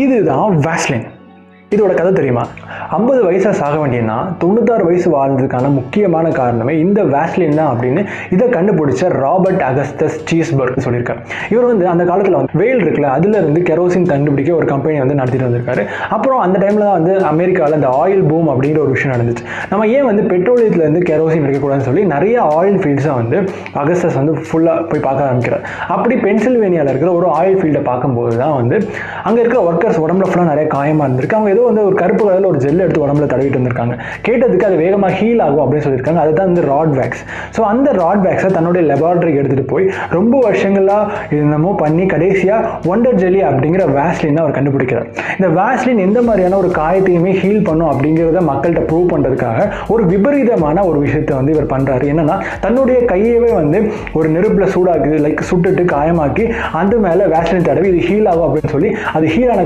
இதுதான் வேஸ்லின். இதோட கதை தெரியுமா? 50 வயசாக சாக வேண்டியதுனா 96 வயசு வாழ்ந்ததுக்கான முக்கியமான காரணமே இந்த வேஸ்லின் தான் அப்படின்னு இதை கண்டுபிடிச்ச ராபர்ட் அகஸ்டஸ் சீஸ்பர்க் சொல்லியிருக்காரு. இவர் அந்த காலத்தில் வெயில் இருக்குல்ல, அதுல இருந்து கெரோசின் கண்டுபிடிக்க ஒரு கம்பெனி நடத்திட்டு வந்திருக்காரு. அப்புறம் அந்த டைம்ல தான் அமெரிக்காவில் அந்த ஆயில் பூம் அப்படிங்கிற ஒரு விஷயம் நடந்துச்சு. நம்ம ஏன் பெட்ரோலியத்துல இருந்து கெரோசின் எடுக்கக்கூடாதுன்னு சொல்லி நிறைய ஆயில் ஃபீல்ட்ஸை அகஸ்டஸ் ஃபுல்லாக போய் பார்க்க ஆரம்பிக்கிறார். அப்படி பென்சில்வேனியாவில் இருக்கிற ஒரு ஆயில் ஃபீல்டை பார்க்கும்போது தான் அங்கே இருக்கிற ஒர்க்கர்ஸ் உடம்புல ஃபுல்லாக நிறைய காயமாக இருந்திருக்கு. அவங்க ஏதோ ஒரு கருப்பு கலரில் ஒரு ஜெல் எடுத்து உடம்புல தடவிட்டு வந்திருக்காங்க. கேட்டதுக்கு அது வேகமாக ஹீல் ஆகும் அப்படின்னு சொல்லியிருக்காங்க. அதுதான் ராட் வேக்ஸ். ஸோ அந்த ராட் வேக்ஸை தன்னுடைய லெபார்டரிக்கு எடுத்துகிட்டு போய் ரொம்ப வருஷங்களாக என்னமோ பண்ணி கடைசியாக ஒண்டர் ஜெல்லி அப்படிங்கிற வேஸ்லின் அவர் கண்டுபிடிக்கிறார். இந்த வேஸ்லின் எந்த மாதிரியான ஒரு காயத்தையுமே ஹீல் பண்ணும் அப்படிங்கிறத மக்கள்கிட்ட ப்ரூவ் பண்ணுறதுக்காக ஒரு விபரீதமான ஒரு விஷயத்தை இவர் பண்ணுறாரு. என்னன்னா, தன்னுடைய கையவே ஒரு நெருப்பில் சூடாக்குது, லைக் சுட்டுட்டு காயமாக்கி அது மேலே வேஸ்லின் தடவி இது ஹீல் ஆகும் அப்படின்னு சொல்லி அது ஹீல் ஆன